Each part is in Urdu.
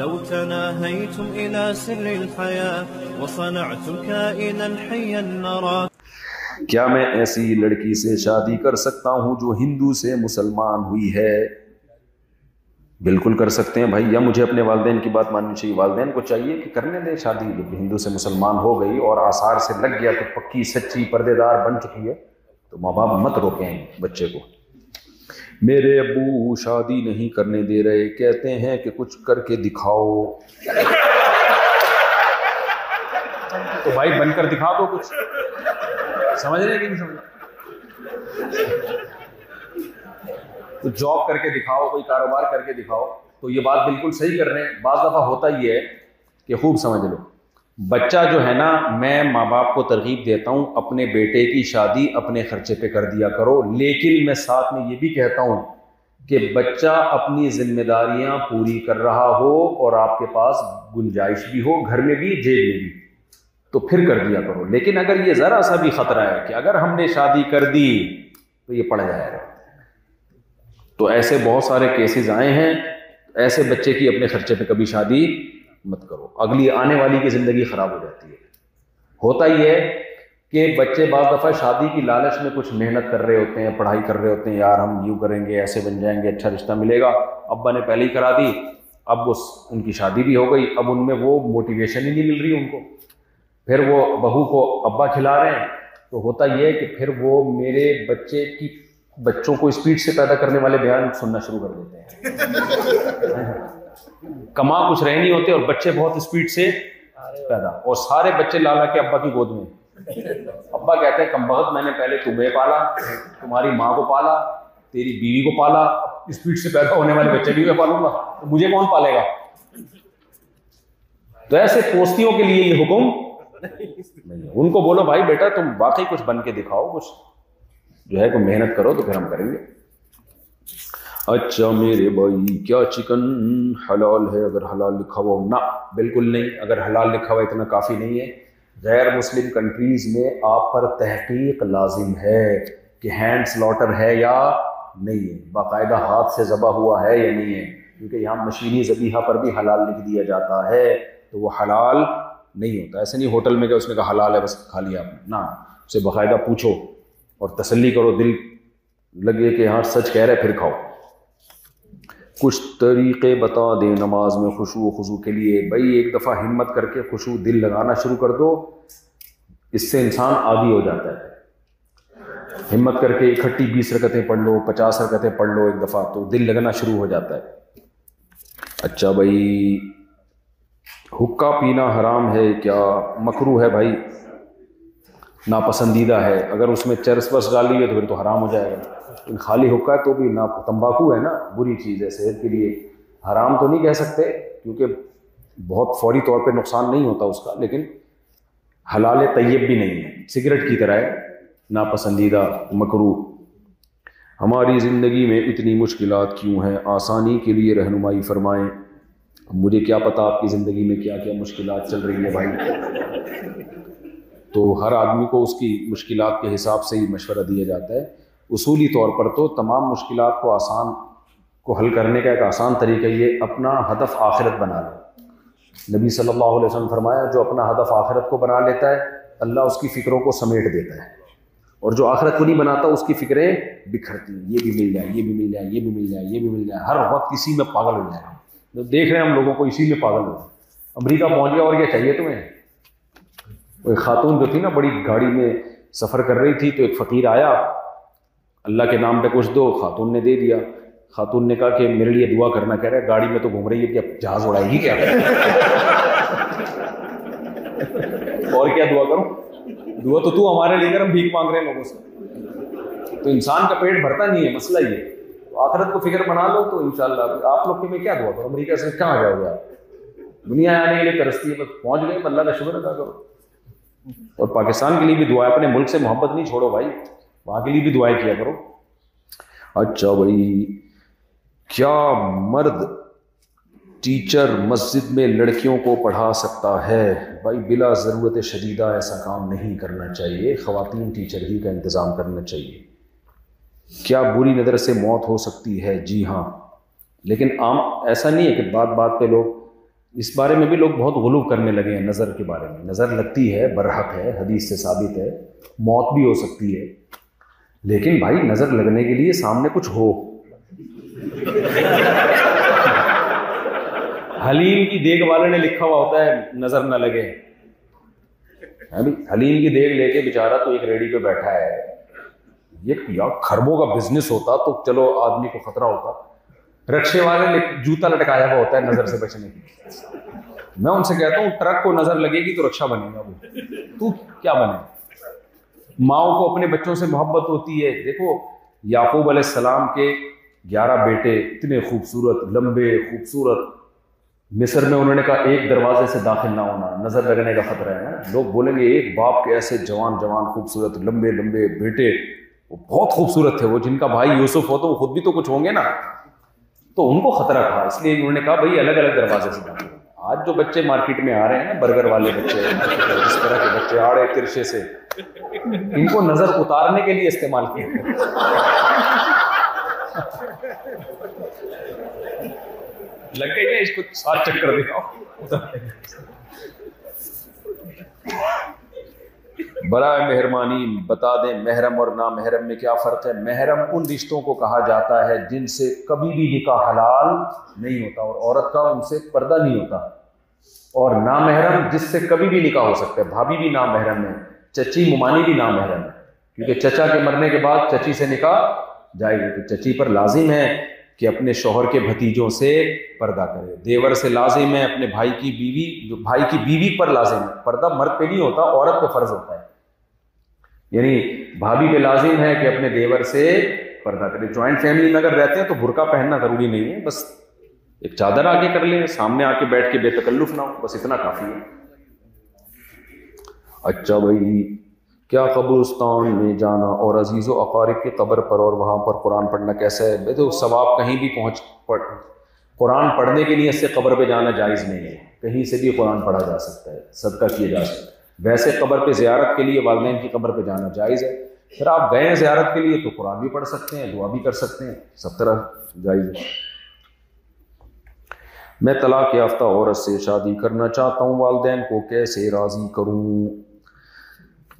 لو تناهيتم إلى سر الحياة وصنعتم كائنا حيا نرى. کیا میں ایسی لڑکی سے شادی کر سکتا ہوں جو ہندو سے مسلمان ہوئی ہے؟ بالکل کر سکتے ہیں بھائی، یا مجھے اپنے والدین کی بات ماننی چاہیے؟ والدین کو چاہیے کہ کرنے دیں شادی، جب ہندو سے مسلمان ہو گئی اور آثار سے لگ گیا تو پکی سچی پردے دار بن چکی ہے، تو ماں باپ مت روکیں بچے کو۔ میرے ابو شادی نہیں کرنے دے رہے، کہتے ہیں کہ کچھ کر کے دکھاؤ۔ تو بھائی بن کر دکھا دو کچھ، سمجھ رہے کہ نہیں سمجھ؟ تو جاب کر کے دکھاؤ، کوئی کاروبار کر کے دکھاؤ۔ تو یہ بات بالکل صحیح کر رہے ہیں۔ بعض دفعہ ہوتا یہ ہے کہ خوب سمجھ لو، بچہ جو ہے نا، میں ماں باپ کو ترغیب دیتا ہوں اپنے بیٹے کی شادی اپنے خرچے پہ کر دیا کرو، لیکن میں ساتھ میں یہ بھی کہتا ہوں کہ بچہ اپنی ذمہ داریاں پوری کر رہا ہو اور آپ کے پاس گنجائش بھی ہو، گھر میں بھی جیب میں بھی، تو پھر کر دیا کرو۔ لیکن اگر یہ ذرا سا بھی خطرہ ہے کہ اگر ہم نے شادی کر دی تو یہ پڑ جائے گا، تو ایسے بہت سارے کیسز آئے ہیں۔ ایسے بچے کی اپنے خرچے پہ کبھی شادی مت کرو، اگلی آنے والی کی زندگی خراب ہو جاتی ہے۔ ہوتا یہ ہے کہ بچے بعض دفعہ شادی کی لالچ میں کچھ محنت کر رہے ہوتے ہیں، پڑھائی کر رہے ہوتے ہیں، یار ہم یوں کریں گے، ایسے بن جائیں گے، اچھا رشتہ ملے گا، ابا نے پہلے ہی کرا دی، اب ان کی شادی بھی ہو گئی، اب ان میں وہ موٹیویشن ہی نہیں مل رہی ان کو، پھر وہ بہو کو ابا کھلا رہے ہیں۔ تو ہوتا یہ ہے کہ پھر وہ میرے بچوں کو اسپیڈ سے پیدا کرنے والے بیان سننا شروع کر دیتے ہیں۔ کما کچھ رہ نہیں ہوتے اور بچے بہت اسپیڈ سے پیدا، اور سارے بچے لالا کے ابا کی گود میں۔ ابا کہتے ہیں کمبخت، میں نے پہلے تمہیں پالا، تمہاری ماں کو پالا، تیری بیوی کو پالا، اسپیڈ سے پیدا ہونے والے بچے بھی میں پالوں گا، تو مجھے کون پالے گا؟ تو ایسے پوستیوں کے لیے یہ حکم نہیں ہے۔ ان کو بولو بھائی بیٹا تم واقعی کچھ بن کے دکھاؤ، کچھ جو ہے کوئی محنت کرو تو پھر ہم کریں گے۔ اچھا میرے بھائی، کیا چکن حلال ہے اگر حلال لکھا ہوا؟ نہ بالکل نہیں، اگر حلال لکھا ہوا اتنا کافی نہیں ہے۔ غیر مسلم کنٹریز میں آپ پر تحقیق لازم ہے کہ ہینڈ سلاٹر ہے یا نہیں ہے، باقاعدہ ہاتھ سے ذبح ہوا ہے یا نہیں ہے، کیونکہ یہاں مشینی ذبیحہ پر بھی حلال لکھ دیا جاتا ہے، تو وہ حلال نہیں ہوتا۔ ایسے نہیں ہوٹل میں کہ اس نے کہا حلال ہے بس کھا لیا آپ نے، نہ، اسے باقاعدہ پوچھو اور تسلی کرو، دل لگے کہ ہاں سچ کہہ رہے پھر کھاؤ۔ کچھ طریقے بتا دیں نماز میں خشوع و خضوع کے لیے۔ بھائی ایک دفعہ ہمت کر کے خشوع دل لگانا شروع کر دو، اس سے انسان عادی ہو جاتا ہے۔ ہمت کر کے اکٹھی 20 رکعتیں پڑھ لو، 50 رکعتیں پڑھ لو ایک دفعہ، تو دل لگنا شروع ہو جاتا ہے۔ اچھا بھائی، حقہ پینا حرام ہے کیا؟ مکروہ ہے بھائی، ناپسندیدہ ہے۔ اگر اس میں چرس ورس ڈالی ہے تو پھر تو حرام ہو جائے گا، لیکن خالی حقہ ہے تو بھی تمباکو ہے نا، بری چیز ہے صحت کے لیے، حرام تو نہیں کہہ سکتے کیونکہ بہت فوری طور پہ نقصان نہیں ہوتا اس کا، لیکن حلال طیب بھی نہیں ہے، سگریٹ کی طرح ہے، ناپسندیدہ، مکروہ۔ ہماری زندگی میں اتنی مشکلات کیوں ہیں؟ آسانی کے لیے رہنمائی فرمائیں۔ مجھے کیا پتا آپ کی زندگی میں کیا کیا مشکلات چل رہی ہیں بھائی، تو ہر آدمی کو اس کی مشکلات کے حساب سے ہی مشورہ دیا جاتا ہے۔ اصولی طور پر تو تمام مشکلات کو حل کرنے کا ایک آسان طریقہ یہ اپنا ہدف آخرت بنا لو۔ نبی صلی اللہ علیہ وسلم فرمایا جو اپنا ہدف آخرت کو بنا لیتا ہے اللہ اس کی فکروں کو سمیٹ دیتا ہے، اور جو آخرت کو نہیں بناتا اس کی فکریں بکھرتی ہیں، یہ بھی مل جائے، یہ بھی مل جائے، یہ بھی مل جائے، یہ بھی مل جائے، ہر وقت اسی میں پاگل ہو جائے۔ جو دیکھ رہے ہیں ہم لوگوں کو اسی میں پاگل ہو، امریکہ پہنچ گیا اور کیا چاہیے تمہیں؟ وہ خاتون جو تھی نا بڑی گاڑی میں سفر کر رہی تھی، تو ایک فقیر آیا، اللہ کے نام پہ کچھ دو، خاتون نے دے دیا۔ خاتون نے کہا کہ میرے لیے دعا کرنا، کہہ رہے گاڑی میں تو گھوم رہی ہے کہ اب جہاز اڑائے گی کیا؟ اور کیا دعا کروں؟ دعا تو ہمارے لیے کر، ہم بھیک مانگ رہے ہیں لوگوں سے۔ تو انسان کا پیٹ بھرتا نہیں ہے، مسئلہ یہ، آخرت کو فکر بنا لو تو انشاءاللہ۔ آپ لوگ کے میں کیا دعا کرو؟ امریکہ سے کہاں آ جاؤ گے آپ؟ دنیا آنے کے لیے ترستی ہے، بس پہنچ گئے، اللہ کا شکر ادا کرو۔ اور پاکستان کے لیے بھی دعائیں، اپنے ملک سے محبت نہیں چھوڑو بھائی، وہاں کے لیے بھی دعائیں کیا کرو۔ اچھا بھائی، کیا مرد ٹیچر مسجد میں لڑکیوں کو پڑھا سکتا ہے؟ بھائی بلا ضرورت شدیدہ ایسا کام نہیں کرنا چاہیے، خواتین ٹیچر ہی کا انتظام کرنا چاہیے۔ کیا بری نظر سے موت ہو سکتی ہے؟ جی ہاں، لیکن عام ایسا نہیں ہے کہ بات بات پہ لوگ اس بارے میں بھی لوگ بہت غلو کرنے لگے ہیں نظر کے بارے میں. نظر لگتی ہے، برحق ہے، حدیث سے ثابت ہے، موت بھی ہو سکتی ہے، لیکن بھائی نظر لگنے کے لیے سامنے کچھ ہو. حلیم کی دیگ والے نے لکھا ہوا ہوتا ہے نظر نہ لگے. حلیم کی دیگ لے کے بیچارہ تو ایک ریڑھی پہ بیٹھا ہے. یہ یار خربوں کا بزنس ہوتا تو چلو آدمی کو خطرہ ہوتا. رکشے والے نے جوتا لٹکایا ہوا ہوتا ہے نظر سے بچنے کے لیے. میں ان سے کہتا ہوں ٹرک کو نظر لگے گی تو رکشہ بنے گا، وہ تو کیا بنے. ماؤں کو اپنے بچوں سے محبت ہوتی ہے. دیکھو یعقوب علیہ السلام کے 11 بیٹے اتنے خوبصورت، لمبے، خوبصورت. مصر میں انہوں نے کہا ایک دروازے سے داخل نہ ہونا، نظر لگنے کا خطرہ ہے نا. لوگ بولیں گے ایک باپ کے ایسے جوان خوبصورت لمبے لمبے بیٹے، وہ بہت خوبصورت تھے، وہ جن کا بھائی یوسف ہو تو وہ خود بھی تو کچھ ہوں گے نا. تو ان کو خطرہ تھا، اس لیے انہوں نے کہا بھائی الگ الگ دروازے سے داخل. آج جو بچے مارکیٹ میں آ رہے ہیں نا، برگر والے بچے، اس طرح کے بچے آڑے ترشے سے، ان کو نظر اتارنے کے لیے استعمال کیا. لگ گئی ہے اس کو 7 چکر دکھاؤ. برائے مہربانی بتا دیں محرم اور نامحرم میں کیا فرق ہے. محرم ان رشتوں کو کہا جاتا ہے جن سے کبھی بھی نکاح حلال نہیں ہوتا اور عورت کا ان سے پردہ نہیں ہوتا. اور نامحرم جس سے کبھی بھی نکاح ہو سکتا ہے. بھابھی بھی نامحرم ہے، چچی ممانی بھی نامحرم ہے، کیونکہ چچا کے مرنے کے بعد چچی سے نکاح جائے گی. تو چچی پر لازم ہے کہ اپنے شوہر کے بھتیجوں سے پردہ کرے. دیور سے لازم ہے اپنے بھائی کی بیوی، جو بھائی کی بیوی پر لازم ہے. پردہ مرد پہ نہیں ہوتا، عورت پہ فرض ہوتا ہے. یعنی بھابھی پہ لازم ہے کہ اپنے دیور سے پردہ کرے. جوائنٹ فیملی میں اگر رہتے ہیں تو برقع پہننا ضروری نہیں ہے، بس ایک چادر آگے کر لیں، سامنے آ کے بیٹھ کے بے تکلف نہ ہو، بس اتنا کافی ہے. اچھا بھائی، کیا قبرستان میں جانا اور عزیز و اقارب کی قبر پر اور وہاں پر قرآن پڑھنا کیسا ہے؟ تو ثواب کہیں بھی قرآن پڑھنے کے لیے اس سے قبر پہ جانا جائز نہیں ہے. کہیں سے بھی قرآن پڑھا جا سکتا ہے، صدقہ کیا جا سکتا ہے. ویسے قبر پہ زیارت کے لیے والدین کی قبر پہ جانا جائز ہے. پھر آپ گئے ہیں زیارت کے لیے تو قرآن بھی پڑھ سکتے ہیں، دعا بھی کر سکتے ہیں، سب طرح جائز ہے. میں طلاق یافتہ عورت سے شادی کرنا چاہتا ہوں، والدین کو کیسے راضی کروں؟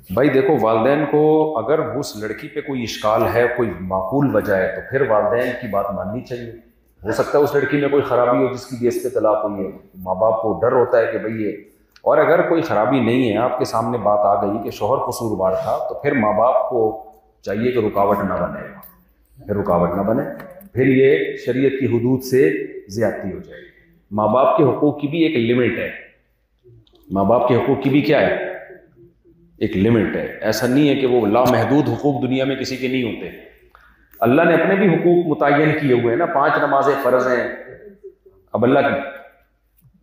بھائی دیکھو، والدین کو اگر اس لڑکی پہ کوئی اشکال ہے، کوئی معقول وجہ ہے، تو پھر والدین کی بات ماننی چاہیے. ہو سکتا ہے اس لڑکی میں کوئی خرابی ہو جس کی بیس پہ طلاق ہوئی ہے. ماں باپ کو ڈر ہوتا ہے کہ بھئی یہ، اور اگر کوئی خرابی نہیں ہے، آپ کے سامنے بات آ گئی کہ شوہر قصوروار تھا، تو پھر ماں باپ کو چاہیے کہ رکاوٹ نہ بنے. پھر یہ شریعت کی حدود سے زیادتی ہو جائے گی. ماں باپ کے حقوق کی بھی ایک لمٹ ہے. ماں باپ کے حقوق کی بھی کیا ہے؟ ایک لمٹ ہے. ایسا نہیں ہے کہ وہ لامحدود حقوق دنیا میں کسی کے نہیں ہوتے. اللہ نے اپنے بھی حقوق متعین کیے ہوئے ہیں نا. 5 نمازیں فرض ہیں. اب اللہ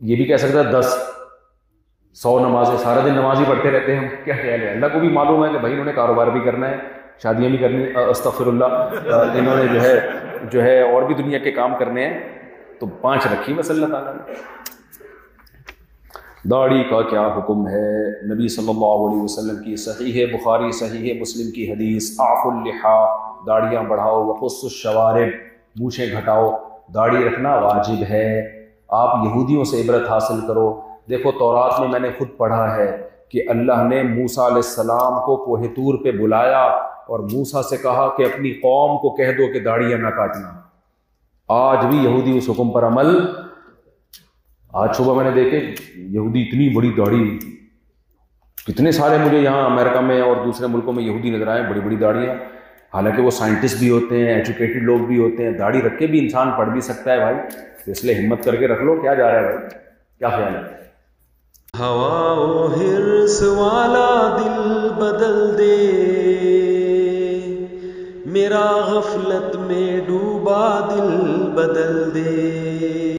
یہ بھی کہہ سکتا ہے 10-100 نمازیں، سارا دن نماز ہی پڑھتے رہتے ہیں، کیا خیال ہے؟ اللہ کو بھی معلوم ہے کہ بھائی انہوں نے کاروبار بھی کرنا ہے، شادیاں بھی کرنی، استغفر اللہ، انہوں نے جو ہے اور بھی دنیا کے کام کرنے ہیں، تو 5 رکھی بس اللہ تعالیٰ نے. داڑھی کا کیا حکم ہے؟ نبی صلی اللہ علیہ وسلم کی صحیح بخاری صحیح مسلم کی حدیث، اعفوا اللحیٰ، داڑیاں بڑھاؤ، وقصوا الشوارب، مونچھیں گھٹاؤ. داڑھی رکھنا واجب ہے. آپ یہودیوں سے عبرت حاصل کرو. دیکھو تورات میں میں نے خود پڑھا ہے کہ اللہ نے موسیٰ علیہ السلام کو کوہ طور پہ بلایا اور موسیٰ سے کہا کہ اپنی قوم کو کہہ دو کہ داڑیاں نہ کاٹنا. آج بھی یہودی اس حکم پر عمل، آج صبح میں نے دیکھے یہودی اتنی بڑی داڑھی، کتنے سارے مجھے یہاں امریکہ میں اور دوسرے ملکوں میں یہودی نظر آئے، بڑی بڑی داڑیاں. حالانکہ وہ سائنٹسٹ بھی ہوتے ہیں، ایجوکیٹڈ لوگ بھی ہوتے ہیں. داڑھی رکھ کے بھی انسان پڑھ بھی سکتا ہے بھائی، تو اس لیے ہمت کر کے رکھ لو. کیا جا رہا ہے بھائی؟ کیا خیال ہے؟ ہوا و حرص والا دل بدل دے، میرا غفلت میں ڈوبا دل بدل دے.